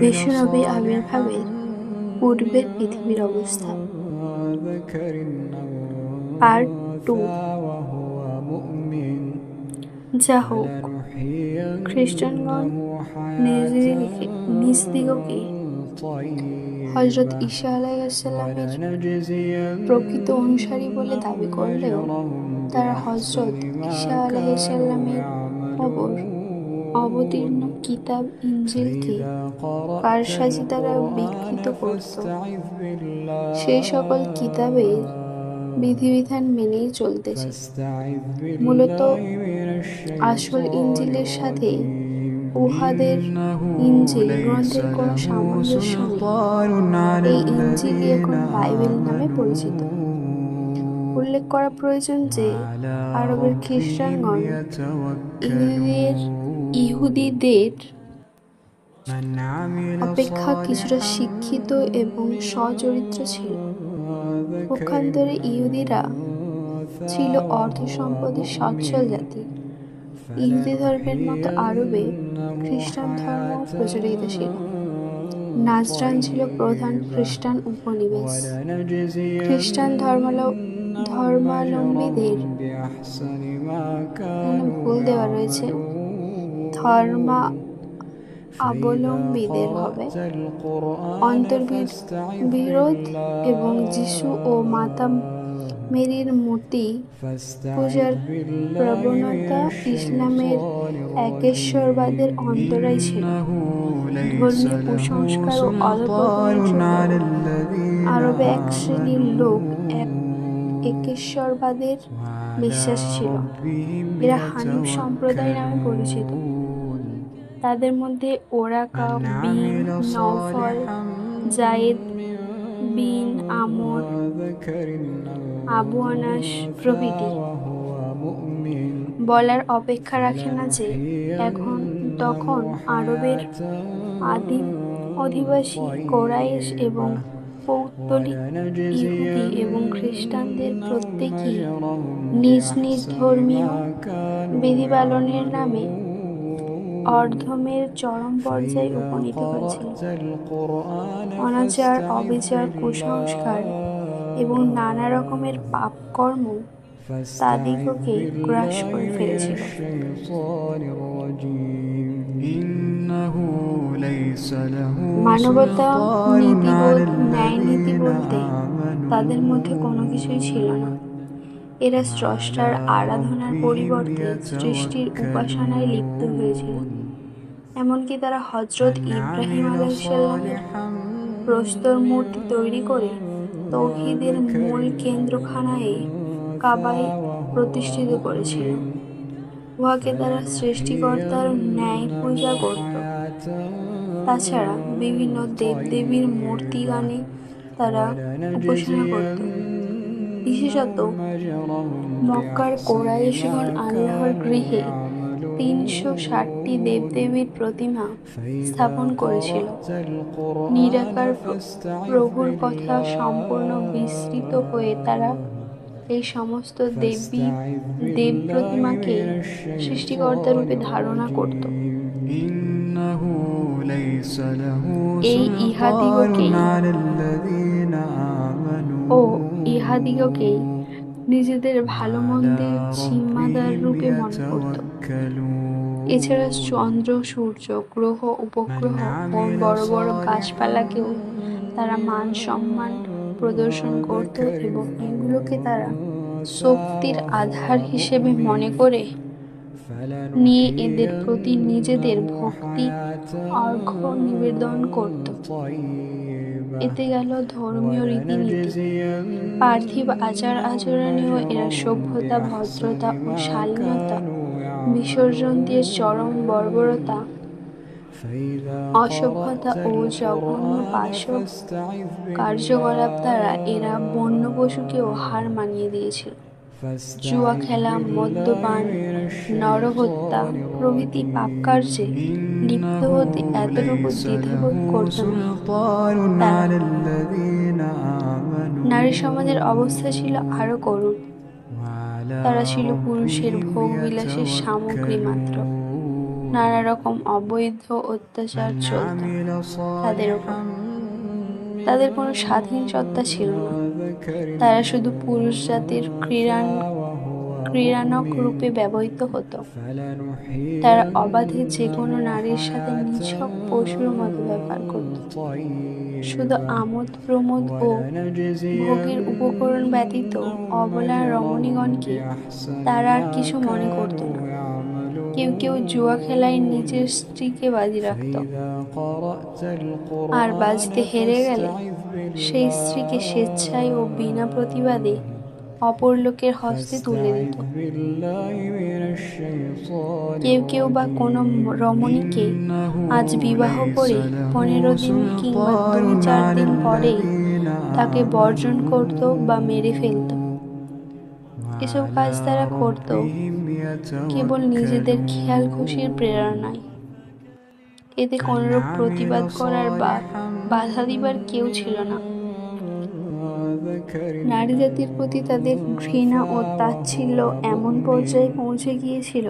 বিশ্বনবী আবির্ভাবের পূর্বের পৃথিবীর অবস্থা। পার্ট 2। যা হোক, খ্রিস্টানগণ নিজদিগকে হযরত ঈসা আলাইহিসসালামের প্রকৃত অনুসারী বলে দাবি করলেও তারা হযরত ঈসা আলাইহিসসালামের ওপর অবতীর্ণ কিতাব ইনজিলকে কারসাজি দ্বারা বিকৃত করত। সেই সকল কিতাবের বিধিবিধান মেনেই চলতেছে। মূলত আসল ইনজিলের সাথে উহাদের ইনজিল গ্রন্থের কোনো সামঞ্জস্য নেই। এই ইনজিলই এখন বাইবেল নামে পরিচিত। উল্লেখ করা প্রয়োজন যে আরবের খ্রিস্টানগণ ইহুদিদের অপেক্ষা কিছুটা শিক্ষিত এবং সচরিত্র ছিল। পক্ষান্তরে ইহুদিরা ছিল অর্থ সম্পদে সচ্ছল জাতি। ইহুদি ধর্মের মতো আরবে খ্রিস্টান ধর্ম প্রচলিত ছিল। নাজরান ছিল প্রধান খ্রিস্টান উপনিবেশ। খ্রিস্টান ধর্মাবলম্বীদের ভুল দেওয়া রয়েছে, ধর্মাবলম্বীদের হবে অন্তর্বিরোধ এবং যিশু ও মাতা মেরির মূর্তি পূজার প্রবণতা ইসলামের একেশ্বরবাদের অন্তরায় ছিল। ধর্মীয় কুসংস্কার ও অধঃপতনের জন্য আরবে এক শ্রেণীর লোক একেশ্বরবাদের বিশ্বাসী ছিল। এরা হানিফ সম্প্রদায় নামে পরিচিত। তাদের মধ্যে ওরাকা বিন নওফল, যায়েদ বিন আমর, আবু আনাস প্রভৃতি। বলার অপেক্ষা রাখে না যে তখন আরবের আদিম অধিবাসী কোরাইশ এবং পৌত্তলিক ইহুদি এবং খ্রিস্টানদের প্রত্যেকেই নিজ নিজ ধর্মীয় বিধি পালনের নামে অধর্মের চরম পর্যায়ে উপনীত হয়েছিল। অনাচার, অবিচার, কুসংস্কার এবং নানা রকমের পাপকর্ম তাদিগকে গ্রাস করে ফেলেছিল। মানবতা, নীতিবোধ, ন্যায়নীতি বলতে তাদের মধ্যে কোনো কিছুই ছিল না। এরা স্রষ্টার আরাধনার পরিবর্তে সৃষ্টির উপাসনায় লিপ্ত হয়েছিল। এমনকি তারা হযরত ইব্রাহিম আলাইহিসসালামের প্রস্তর মূর্তি তৈরি করে তাওহীদের মূল কেন্দ্রখানায় কাবায় প্রতিষ্ঠিত করেছিল। উহাকে তারা সৃষ্টিকর্তার ন্যায় পূজা করত। তাছাড়া বিভিন্ন দেবদেবীর মূর্তিগানে তারা উপাসনা করত। বিশেষত মক্কার কোরাইশগণ আল্লাহর গৃহে ৩৬০টি দেবদেবীর প্রতিমা স্থাপন করেছিল। নিরাকার প্রভুর কথা সম্পূর্ণ বিস্মৃত হয়ে তারা এই সমস্ত দেব প্রতিমাকে সৃষ্টিকর্তা রূপে ধারণা করত। এই ইহাদিগকেই নিজেদের ভালো মন্দের জিম্মাদার রূপে মনে করত। এছাড়া চন্দ্র, সূর্য, গ্রহ, উপগ্রহ ও বড় বড় গাছপালাকেও তারা মান সম্মান প্রদর্শন করত এবং এগুলোকে তারা শক্তির আধার হিসেবে মনে করে নিয়ে এদের প্রতি নিজেদের ভক্তি অর্ঘ্য নিবেদন করত। এতে গেল ধর্মীয় রীতিনীতি। পার্থিব আচার আচরণেও এরা সভ্যতা, ভদ্রতা ও শালীনতা বিসর্জন দিয়ে চরম বর্বরতা, অসভ্যতা ও জঘন্য পাশব কার্যকলাপ দ্বারা এরা বন্য পশুকেও হার মানিয়ে দিয়েছিল। জুয়া খেলা, মদ্যপান, নরহত্যা প্রভৃতি পাপকার্যে লিপ্ত হতে এতটুকু দ্বিধাবোধ করত না। নারী সমাজের অবস্থা ছিল আরো করুণ। তারা ছিল পুরুষের ভোগ বিলাসের সামগ্রী মাত্র। নানা রকম অবৈধ অত্যাচার চলত তাদের উপর। তাদের কোনো স্বাধীন সত্তা ছিল না। তারা শুধু পুরুষ জাতির ক্রীড়নক রূপে ব্যবহৃত হতো। তারা অবাধে যে কোনো নারীর সাথে নিছক পশুর মতো ব্যবহার করত। শুধু আমোদ প্রমোদ ও ভোগের উপকরণ ব্যতীত অবলা রমণীগণকে তারা আর কিছু মনে করত না। কেউ কেউ জুয়া খেলায় নিজের স্ত্রীকে বাজি রাখত, আর বাজিতে হেরে গেলে সেই স্ত্রীকে স্বেচ্ছায় ও বিনা প্রতিবাদে অপর লোকের হস্তে তুলে দিত। কেউ কেউ বা কোনো রমণীকে আজ বিবাহ করে 15 দিন কিংবা 2-4 দিন পরেই তাকে বর্জন করত বা মেরে ফেলত। এসব কাজ তারা করত কেবল নিজেদের খেয়াল খুশির প্রেরণায়। এতে কোনরূপ প্রতিবাদ করার বা বাধা দিবার কেউ ছিল না। নারী জাতির প্রতি তাদের ঘৃণা ও তাচ্ছিল্য এমন পর্যায়ে পৌঁছে গিয়েছিল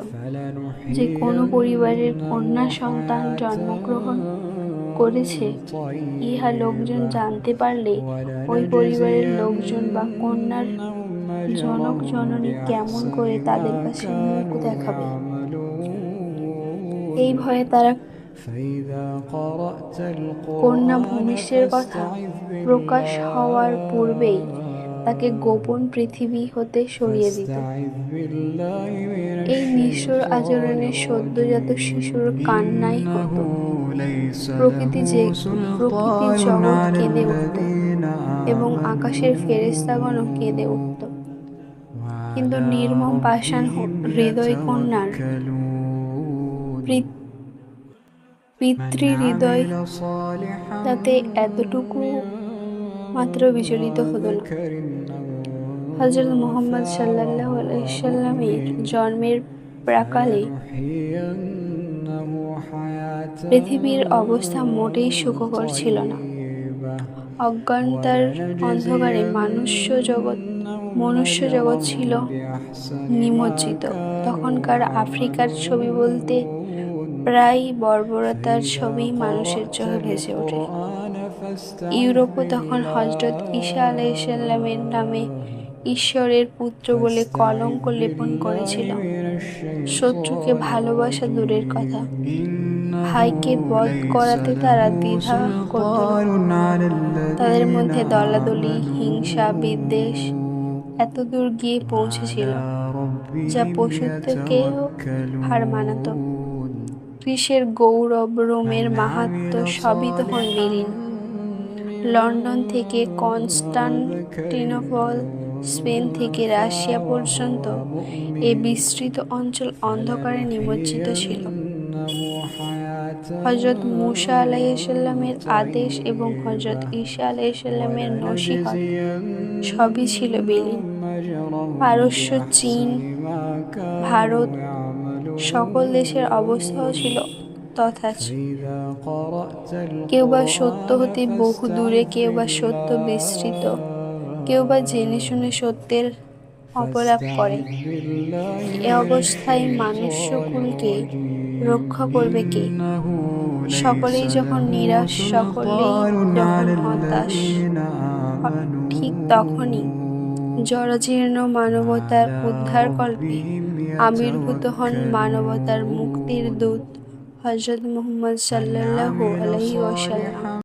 যে কোনো পরিবারের কন্যা সন্তান জন্মগ্রহণ করেছে ইহা লোকজন জানতে পারলে ওই পরিবারের লোকজন বা কন্যার জনক জননী কেমন করে তাদের কাছে মুখ দেখাবে, এই ভয়ে তারা কন্যা ভূমিষ্ঠের কথা প্রকাশ হওয়ার পূর্বেই তাকে গোপন পৃথিবী হতে সরিয়ে দিত। এই নিষ্ঠুর আচরণে সদ্যজাত শিশুর কান্নাই হতো। প্রকৃতি জগৎ কেঁদে উঠত এবং আকাশের ফেরেশতাগণও কেঁদে উঠত। কিন্তু নির্মম পাষাণ হৃদয় কন্যার পিতৃহৃদয় তাতে এতটুকু মাত্র বিচলিত হতো না। হযরত মুহাম্মদ সাল্লাল্লাহু আলাইহি সাল্লামের জন্মের প্রাকালে পৃথিবীর অবস্থা মোটেই সুখকর ছিল না। অজ্ঞানতার অন্ধকারে মনুষ্য জগৎ ছিল নিমজ্জিত। তখনকার আফ্রিকার ছবি বলতে প্রায় বর্বরতার ছবি মানুষের চোখে ভেসে ওঠে। ইউরোপও তখন হযরত ঈসা আলাইহিসসালামের নামে ঈশ্বরের পুত্র বলে কলঙ্ক লেপন করেছিল। শত্রুকে ভালোবাসা দূরের কথা, ভাইকে বধ করাতে তারা দ্বিধা করত না। তাদের মধ্যে দলাদলি, হিংসা, বিদ্বেষ এতদূর গিয়ে পৌঁছেছিল যা পশুত্বকেও হার মানাত। গ্রীসের গৌরব, রোমের মাহাত্ম্য সবই তখন বিলীন। লন্ডন থেকে কনস্টান্টিনোপল, স্পেন থেকে রাশিয়া পর্যন্ত এই বিস্তৃত অঞ্চল অন্ধকারে নিমজ্জিত ছিল। হযরত মূসা আলাইহিসসালামের আদেশ এবং হযরত ঈসা আলাইহিসসালামের নসিহত সবই ছিল বিলীন। পারস্য, চীন, ভারত সকল দেশের অবস্থাও ছিল তথাচ। কেউ বা সত্য হতে বহু দূরে, কেউ বা সত্য বিস্মৃত, কেউ বা জেনে শুনে সত্যের অপলাপ করে। এ অবস্থায় মনুষ্যকুলকে রক্ষা করবে কে? সকলেই যখন নিরাশ, সকলেই যখন হতাশ, ঠিক তখনই জরাজীর্ণ মানবতার উদ্ধারকল্পে আবির্ভূত হন মানবতার মুক্তির দূত হযরত মুহাম্মদ সাল্লাল্লাহু আলাইহি ওয়াসাল্লাম।